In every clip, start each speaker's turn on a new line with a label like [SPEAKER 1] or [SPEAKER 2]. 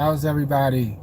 [SPEAKER 1] How's everybody?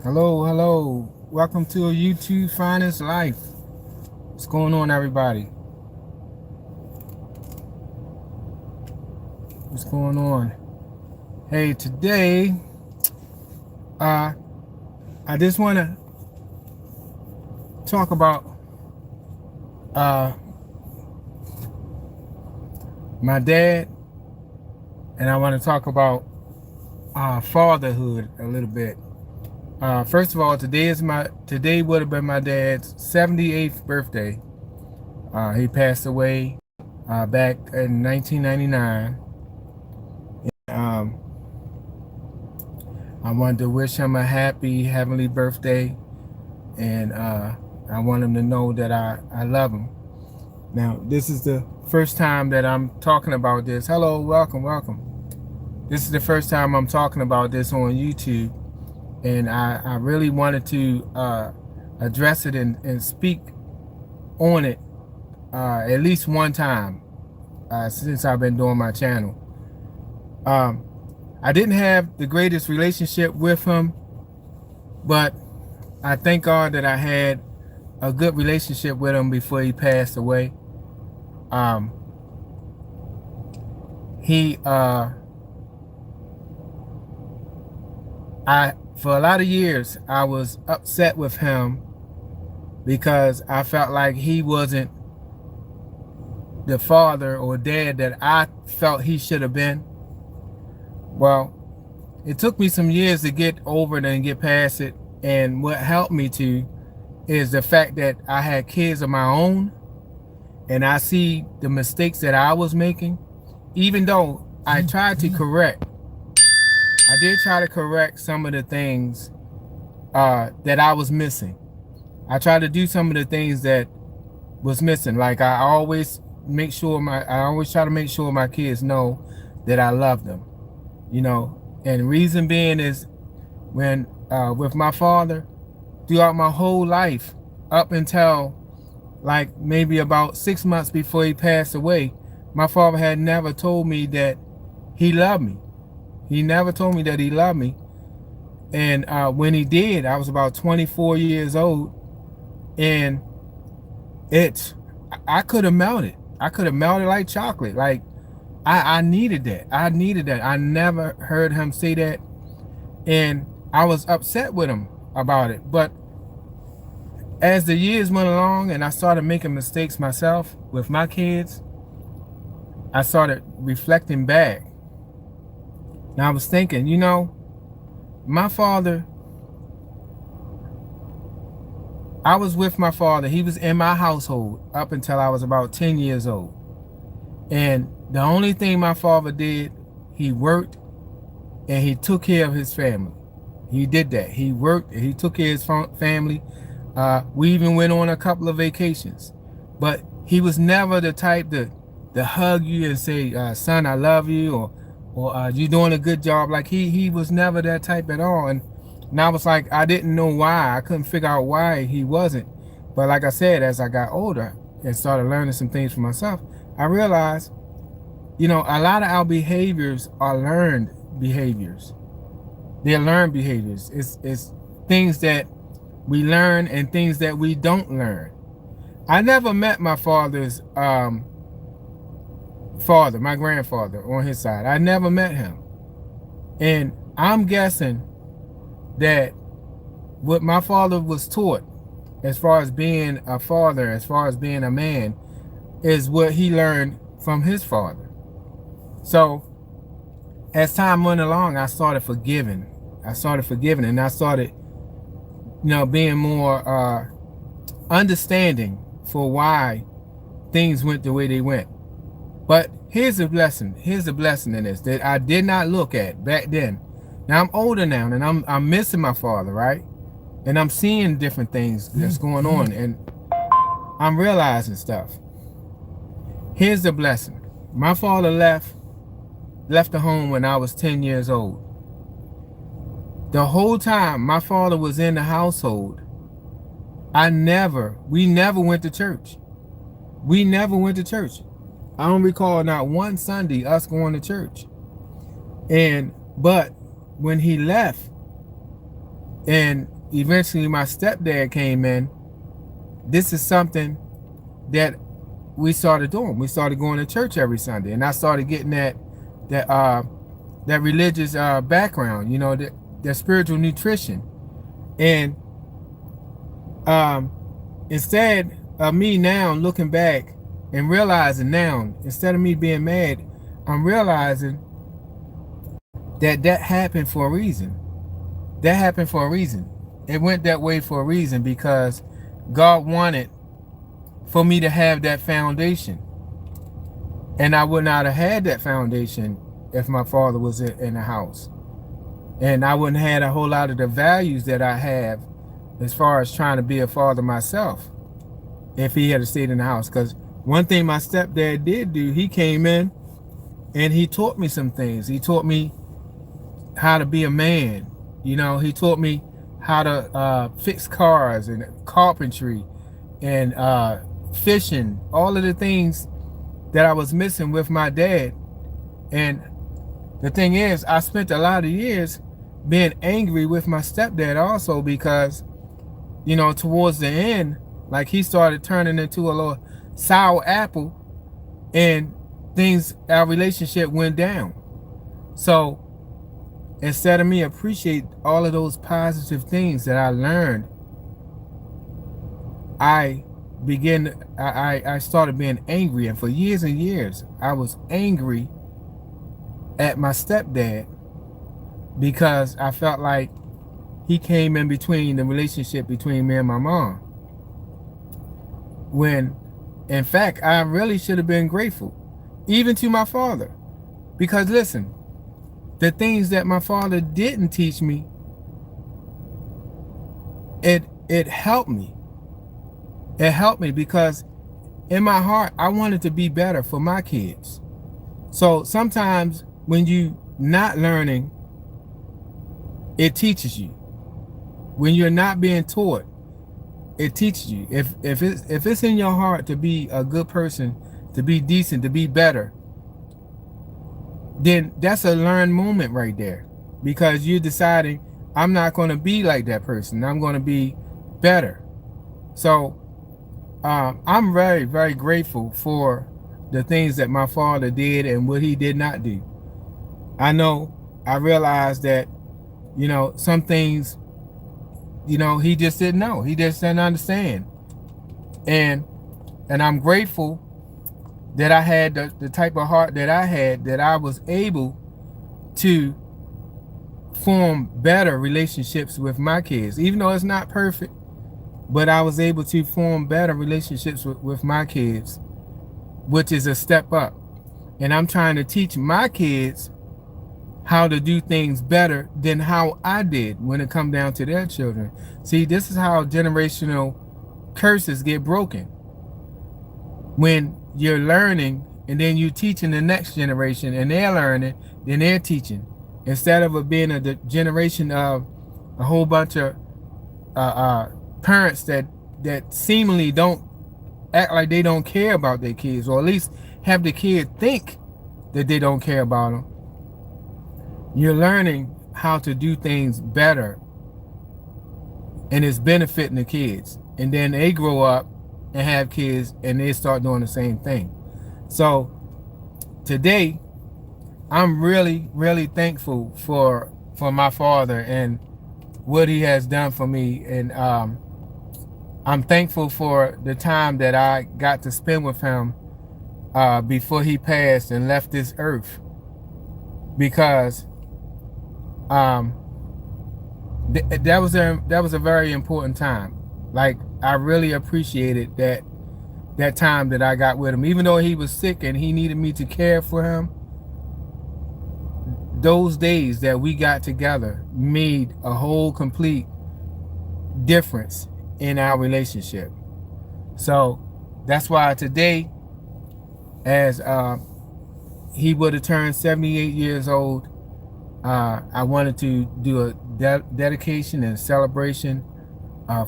[SPEAKER 1] Hello, hello. Welcome to a YouTube Finest Life. What's going on, everybody? What's going on? Hey, today, uh, I just want to talk about uh, my dad, and I want to talk about fatherhood a little bit. First of all, today would have been my dad's 78th birthday. He passed away back in 1999. Um, I wanted to wish him a happy heavenly birthday, and I want him to know that I love him. Now, this is the first time that I'm talking about this. Hello, welcome, welcome. This is the first time I'm talking about this on YouTube, and I really wanted to address it and speak on it at least one time since I've been doing my channel. I didn't have the greatest relationship with him, but I thank God that I had a good relationship with him before he passed away. Um, he, for a lot of years, I was upset with him because I felt like he wasn't the father or dad that I felt he should have been. Well, it took me some years to get over it and get past it. And what helped me to is the fact that I had kids of my own, and I see the mistakes that I was making. Even though I tried to correct, I did try to correct some of the things that I was missing. I tried to do some of the things that was missing. Like I always try to make sure my kids know that I love them. And reason being is when with my father, throughout my whole life, up until like maybe about 6 months before he passed away, my father had never told me that he loved me. He never told me that he loved me. And when he did, I was about 24 years old, and I could have melted. I could have melted like chocolate. Like I needed that. I needed that. I never heard him say that, and I was upset with him about it. But as the years went along and I started making mistakes myself with my kids, I started reflecting back. Now I was thinking, my father, I was with my father. He was in my household up until I was about 10 years old. And the only thing my father did, he worked and he took care of his family. He did that. He worked and he took care of his family. We even went on a couple of vacations. But he was never the type to hug you and say, son, I love you, or you're doing a good job. Like he was never that type at all. And I was like, I didn't know why. I couldn't figure out why he wasn't. But like I said, as I got older and started learning some things for myself, I realized, a lot of our behaviors are learned behaviors. They're learned behaviors. It's things that we learn and things that we don't learn. I never met my father's father, my grandfather on his side. I never met him. And I'm guessing that what my father was taught as far as being a father, as far as being a man, is what he learned from his father. So as time went along, I started forgiving. And I started, being more understanding for why things went the way they went. But here's the blessing. Here's the blessing in this that I did not look at back then. Now I'm older now, and I'm missing my father, right? And I'm seeing different things that's going on, and I'm realizing stuff. Here's the blessing. My father left the home when I was 10 years old. The whole time my father was in the household, we never went to church. We never went to church. I don't recall not one Sunday us going to church. But when he left and eventually my stepdad came in, this is something that we started doing. We started going to church every Sunday, and I started getting that religious background, that spiritual nutrition. And instead of me now looking back and realizing now, instead of me being mad, I'm realizing that happened for a reason. That happened for a reason. It went that way for a reason, because God wanted for me to have that foundation. And I would not have had that foundation if my father was in the house. And I wouldn't have had a whole lot of the values that I have as far as trying to be a father myself if he had stayed in the house. Because one thing my stepdad did do, he came in and he taught me some things. He taught me how to be a man. He taught me how to fix cars and carpentry and fishing, all of the things that I was missing with my dad. And the thing is, I spent a lot of years being angry with my stepdad also, because towards the end, like, he started turning into a little sour apple, and our relationship went down. So instead of me appreciate all of those positive things that I learned, I started being angry. And for years and years, I was angry at my stepdad because I felt like he came in between the relationship between me and my mom. When, in fact, I really should have been grateful, even to my father. Because listen, the things that my father didn't teach me, it helped me. It helped me because in my heart, I wanted to be better for my kids. So sometimes when you not learning, it teaches you. When you're not being taught, it teaches you. If it's in your heart to be a good person, to be decent, to be better, then that's a learned moment right there, because you're deciding, I'm not going to be like that person. I'm going to be better. So I'm very, very grateful for the things that my father did and what he did not do. I realized that, some things, he just didn't know. He just didn't understand. And I'm grateful that I had the type of heart that I had, that I was able to form better relationships with my kids, even though it's not perfect. But I was able to form better relationships with my kids, which is a step up. And I'm trying to teach my kids how to do things better than how I did when it come down to their children. See, this is how generational curses get broken. When you're learning and then you're teaching the next generation, and they're learning, then they're teaching. Instead of it being a generation of a whole bunch of parents that seemingly don't act like they don't care about their kids, or at least have the kid think that they don't care about them. You're learning how to do things better, and it's benefiting the kids. And then they grow up and have kids, and they start doing the same thing. So today, I'm really, really thankful for my father and what he has done for me. And I'm thankful for the time that I got to spend with him before he passed and left this earth, because that was a very important time. Like, I really appreciated that time that I got with him, even though he was sick and he needed me to care for him. Those days that we got together made a whole complete difference in our relationship. So that's why today, as he would have turned 78 years old, I wanted to do a dedication and celebration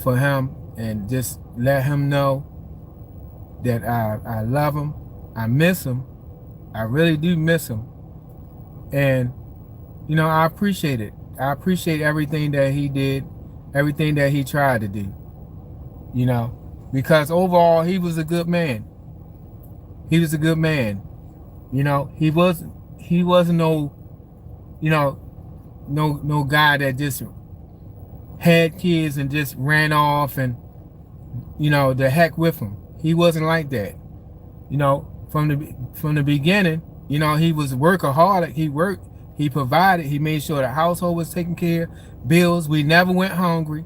[SPEAKER 1] for him, and just let him know that I love him. I miss him. I really do miss him. And I appreciate it. I appreciate everything that he did, everything that he tried to do, you know, because overall he was a good man. He was a good man. You know, he wasn't no, you know, no guy that just had kids and just ran off and, you know, the heck with him. He wasn't like that. You know, from the beginning, you know, he was workaholic. He worked, he provided, he made sure the household was taken care of, bills. We never went hungry.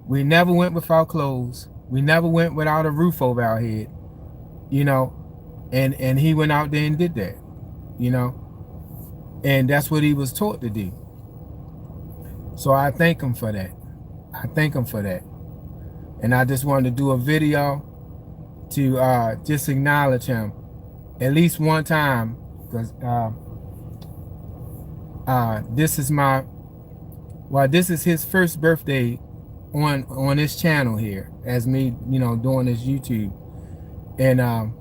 [SPEAKER 1] We never went without clothes. We never went without a roof over our head. You know, and he went out there and did that, you know, and that's what he was taught to do. So I thank him for that. I thank him for that. And I just wanted to do a video to just acknowledge him at least one time, because this is this is his first birthday on this channel here, as me, you know, doing this YouTube. And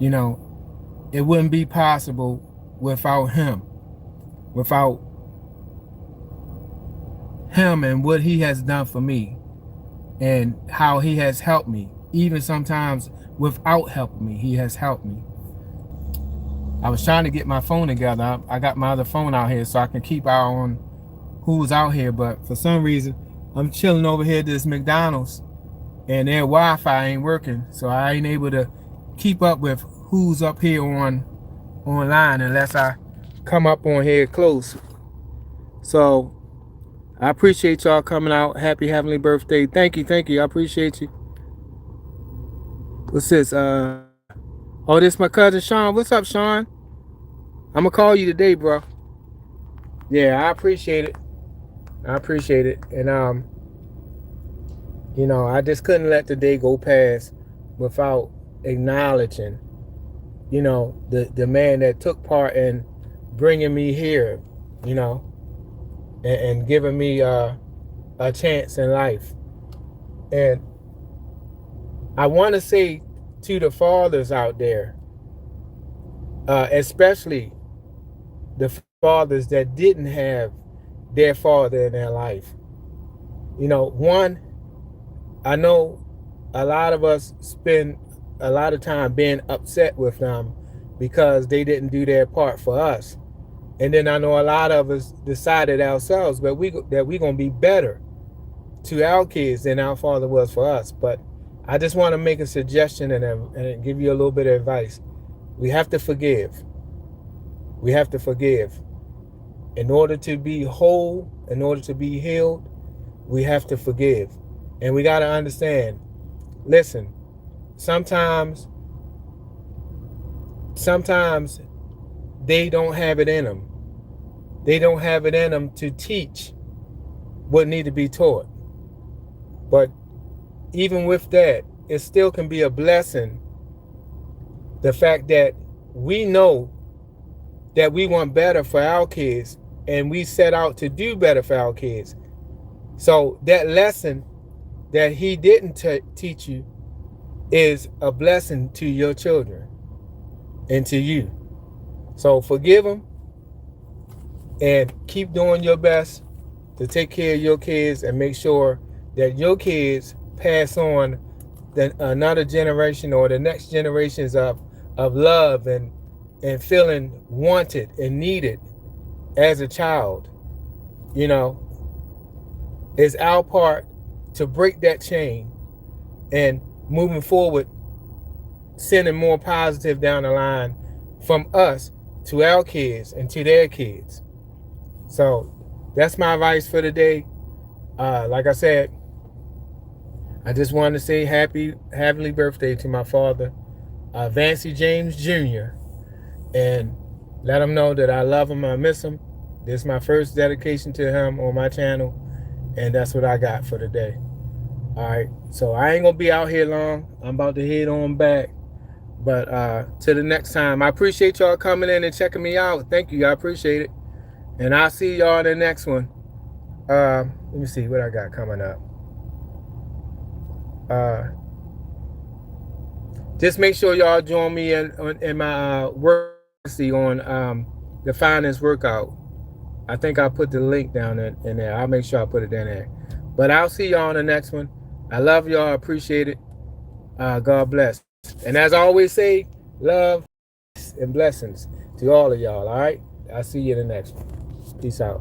[SPEAKER 1] you know, it wouldn't be possible without him and what he has done for me and how he has helped me. Even sometimes without helping me, he has helped me. I was trying to get my phone together. I got my other phone out here so I can keep eye on who's out here, but for some reason I'm chilling over here at this McDonald's and their Wi-Fi ain't working, so I ain't able to keep up with who's up here online unless I come up on here close. So I appreciate y'all coming out. Happy heavenly birthday. Thank you. I appreciate you. What's this? Oh, this my cousin Sean. What's up, Sean? I'm gonna call you today, bro. Yeah, I appreciate it. And you know, I just couldn't let the day go past without acknowledging, you know, the man that took part in bringing me here, you know, and giving me a chance in life. And I want to say to the fathers out there, especially the fathers that didn't have their father in their life. You know, one, I know a lot of us spend a lot of time being upset with them because they didn't do their part for us. And then I know a lot of us decided ourselves that we're going to be better to our kids than our father was for us. But I just want to make a suggestion and give you a little bit of advice. We have to forgive. We have to forgive. In order to be whole, in order to be healed, we have to forgive. And we got to understand, listen, sometimes they don't have it in them. They don't have it in them to teach what need to be taught. But even with that, it still can be a blessing. The fact that we know that we want better for our kids and we set out to do better for our kids. So that lesson that he didn't teach you is a blessing to your children and to you. So forgive them and keep doing your best to take care of your kids and make sure that your kids pass on another generation or the next generations of love and feeling wanted and needed as a child. You know, it's our part to break that chain and moving forward, sending more positive down the line from us to our kids and to their kids. So that's my advice for today. Like I said, I just wanted to say happy birthday to my father, Vancy James Jr., and let him know that I love him, I miss him. This is my first dedication to him on my channel, and that's what I got for today. All right, so I ain't gonna be out here long. I'm about to head on back, but till the next time, I appreciate y'all coming in and checking me out. Thank you, I appreciate it, and I'll see y'all in the next one. Let me see what I got coming up. Just make sure y'all join me in my work on the finance workout. I think I'll put the link down in there. I'll make sure I put it in there. But I'll see y'all on the next one. I love y'all. Appreciate it. God bless. And as I always say, love and blessings to all of y'all. All right. I'll see you in the next one. Peace out.